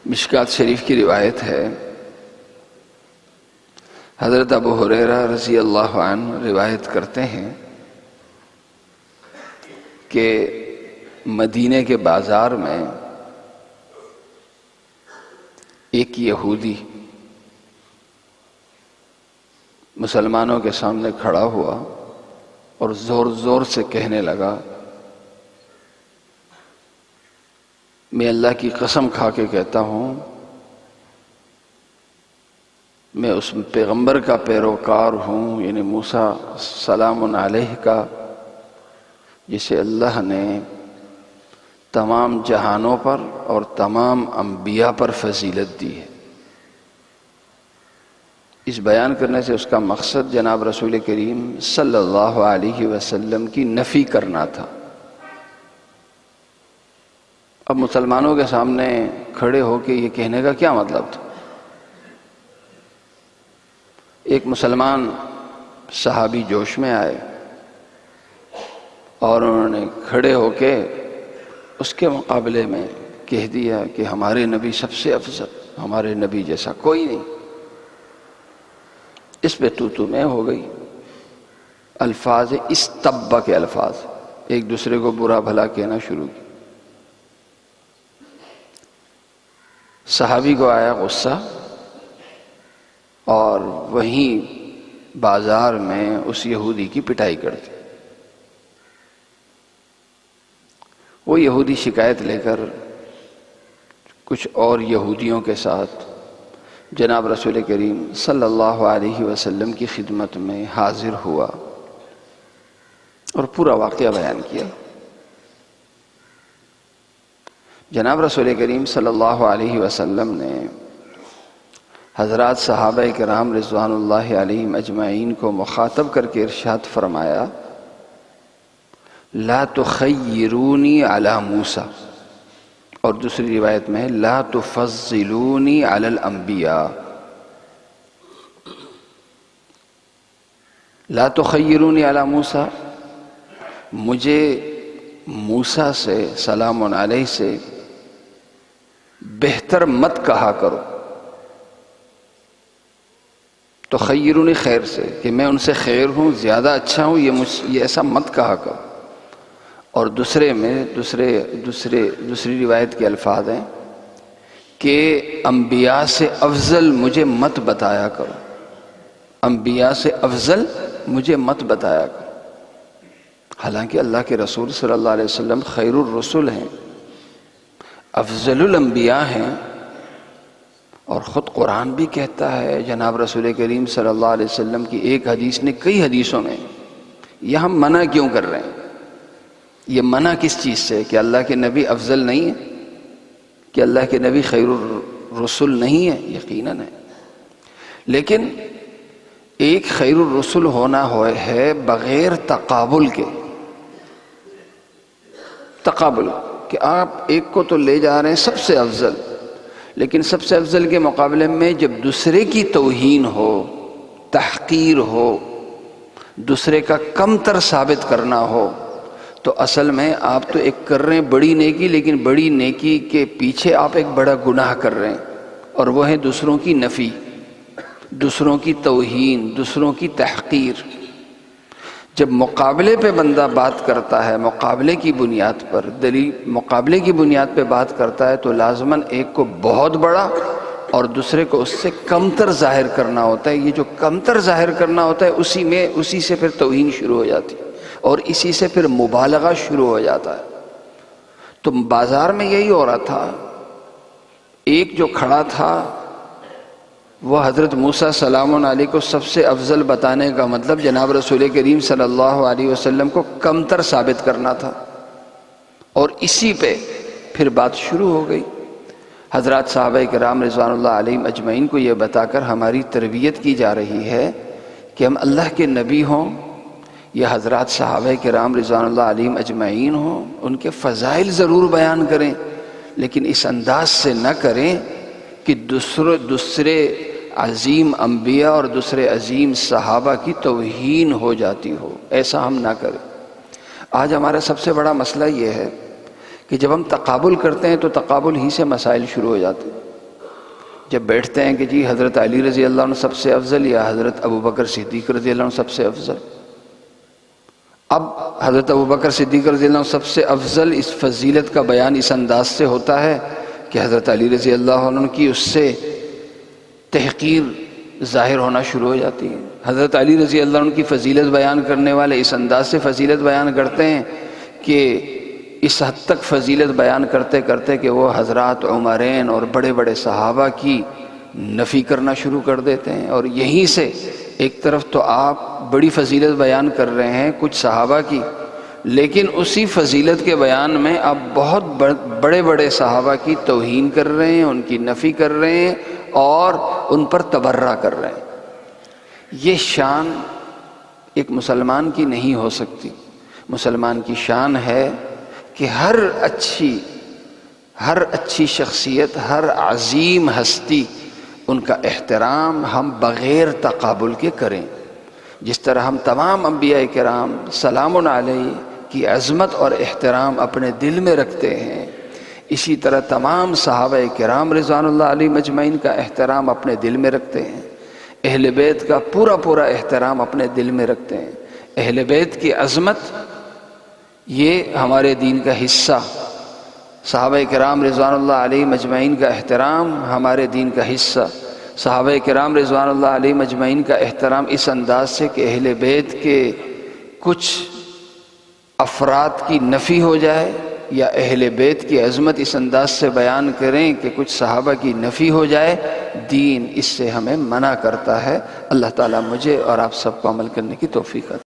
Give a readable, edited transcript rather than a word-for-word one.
مشکات شریف کی روایت ہے، حضرت ابو ہریرہ رضی اللہ عنہ روایت کرتے ہیں کہ مدینے کے بازار میں ایک یہودی مسلمانوں کے سامنے کھڑا ہوا اور زور زور سے کہنے لگا، میں اللہ کی قسم کھا کے کہتا ہوں، میں اس پیغمبر کا پیروکار ہوں، یعنی موسیٰ سلام علیہ کا، جسے اللہ نے تمام جہانوں پر اور تمام انبیاء پر فضیلت دی ہے۔ اس بیان کرنے سے اس کا مقصد جناب رسول کریم صلی اللہ علیہ وسلم کی نفی کرنا تھا۔ اب مسلمانوں کے سامنے کھڑے ہو کے یہ کہنے کا کیا مطلب تھا؟ ایک مسلمان صحابی جوش میں آئے اور انہوں نے کھڑے ہو کے اس کے مقابلے میں کہہ دیا کہ ہمارے نبی سب سے افضل، ہمارے نبی جیسا کوئی نہیں۔ اس پہ تو میں ہو گئی، الفاظ استبا کے الفاظ، ایک دوسرے کو برا بھلا کہنا شروع کیا۔ صحابی کو آیا غصہ اور وہیں بازار میں اس یہودی کی پٹائی کر دی۔ وہ یہودی شکایت لے کر کچھ اور یہودیوں کے ساتھ جناب رسول کریم صلی اللہ علیہ وسلم کی خدمت میں حاضر ہوا اور پورا واقعہ بیان کیا۔ جناب رسول کریم صلی اللہ علیہ وسلم نے حضرات صحابہ کرام رضوان اللہ علیہم اجمعین کو مخاطب کر کے ارشاد فرمایا، لا تخیرونی علی موسیٰ، اور دوسری روایت میں ہے لا تفضلونی علی الانبیاء، لا تخیرونی علی موسیٰ، مجھے موسیٰ سے سلام علیہ سے بہتر مت کہا کرو۔ تو خیرونی خیر سے، کہ میں ان سے خیر ہوں، زیادہ اچھا ہوں، یہ ایسا مت کہا کرو۔ اور دوسری روایت کے الفاظ ہیں کہ انبیاء سے افضل مجھے مت بتایا کرو، انبیاء سے افضل مجھے مت بتایا کرو۔ حالانکہ اللہ کے رسول صلی اللہ علیہ وسلم خیر الرسل ہیں، افضل الانبیاء ہیں، اور خود قرآن بھی کہتا ہے، جناب رسول کریم صلی اللہ علیہ وسلم کی ایک حدیث نے کئی حدیثوں میں، یہ ہم منع کیوں کر رہے ہیں؟ یہ منع کس چیز سے؟ کہ اللہ کے نبی افضل نہیں ہے، کہ اللہ کے نبی خیر الرسل نہیں ہے؟ یقیناً ہے، لیکن ایک خیر الرسل ہونا ہے بغیر تقابل کے، تقابل کہ آپ ایک کو تو لے جا رہے ہیں سب سے افضل، لیکن سب سے افضل کے مقابلے میں جب دوسرے کی توہین ہو، تحقیر ہو، دوسرے کا کم تر ثابت کرنا ہو، تو اصل میں آپ تو ایک کر رہے ہیں بڑی نیکی، لیکن بڑی نیکی کے پیچھے آپ ایک بڑا گناہ کر رہے ہیں، اور وہ ہے دوسروں کی نفی، دوسروں کی توہین، دوسروں کی تحقیر۔ جب مقابلے پہ بندہ بات کرتا ہے، مقابلے کی بنیاد پر، دلیل مقابلے کی بنیاد پہ بات کرتا ہے، تو لازماً ایک کو بہت بڑا اور دوسرے کو اس سے کم تر ظاہر کرنا ہوتا ہے۔ یہ جو کم تر ظاہر کرنا ہوتا ہے، اسی سے پھر توہین شروع ہو جاتی ہے، اور اسی سے پھر مبالغہ شروع ہو جاتا ہے۔ تو بازار میں یہی ہو رہا تھا، ایک جو کھڑا تھا وہ حضرت موسیٰ سلام علیہ کو سب سے افضل بتانے کا مطلب جناب رسول کریم صلی اللہ علیہ وسلم کو کم تر ثابت کرنا تھا، اور اسی پہ پھر بات شروع ہو گئی۔ حضرات صحابہ کرام رضوان اللہ علیہم اجمعین کو یہ بتا کر ہماری تربیت کی جا رہی ہے کہ ہم اللہ کے نبی ہوں یا حضرات صحابہ کرام رضوان اللہ علیہم اجمعین ہوں، ان کے فضائل ضرور بیان کریں، لیکن اس انداز سے نہ کریں کہ دوسرے عظیم انبیاء اور دوسرے عظیم صحابہ کی توہین ہو جاتی ہو، ایسا ہم نہ کریں۔ آج ہمارا سب سے بڑا مسئلہ یہ ہے کہ جب ہم تقابل کرتے ہیں تو تقابل ہی سے مسائل شروع ہو جاتے ہیں۔ جب بیٹھتے ہیں کہ جی حضرت علی رضی اللہ عنہ سب سے افضل یا حضرت ابوبکر صدیق رضی اللہ عنہ سب سے افضل، اب حضرت ابوبکر صدیق رضی اللہ عنہ سب سے افضل اس فضیلت کا بیان اس انداز سے ہوتا ہے کہ حضرت علی رضی اللہ عنہ کی اس سے تحقیر ظاہر ہونا شروع ہو جاتی ہے۔ حضرت علی رضی اللہ عنہ کی فضیلت بیان کرنے والے اس انداز سے فضیلت بیان کرتے ہیں کہ اس حد تک فضیلت بیان کرتے کرتے کہ وہ حضرات عمرین اور بڑے بڑے صحابہ کی نفی کرنا شروع کر دیتے ہیں، اور یہیں سے ایک طرف تو آپ بڑی فضیلت بیان کر رہے ہیں کچھ صحابہ کی، لیکن اسی فضیلت کے بیان میں آپ بہت بڑے بڑے صحابہ کی توہین کر رہے ہیں، ان کی نفی کر رہے ہیں اور ان پر تبرہ کر رہے ہیں۔ یہ شان ایک مسلمان کی نہیں ہو سکتی۔ مسلمان کی شان ہے کہ ہر اچھی شخصیت، ہر عظیم ہستی، ان کا احترام ہم بغیر تقابل کے کریں، جس طرح ہم تمام انبیاء کرام سلام علیہ کی عظمت اور احترام اپنے دل میں رکھتے ہیں، اسی طرح تمام صحابہ کرام رضوان اللہ علیہ مجمعین کا احترام اپنے دل میں رکھتے ہیں، اہل بیت کا پورا پورا احترام اپنے دل میں رکھتے ہیں۔ اہل بیت کی عظمت یہ ہمارے دین کا حصہ، صحابہ کرام رضوان اللہ علیہ مجمعین کا احترام ہمارے دین کا حصہ، صحابہ کرام رضوان اللہ علیہ مجمعین کا احترام اس انداز سے کہ اہل بیت کے کچھ افراد کی نفی ہو جائے یا اہل بیت کی عظمت اس انداز سے بیان کریں کہ کچھ صحابہ کی نفی ہو جائے، دین اس سے ہمیں منع کرتا ہے۔ اللہ تعالیٰ مجھے اور آپ سب کو عمل کرنے کی توفیق عطا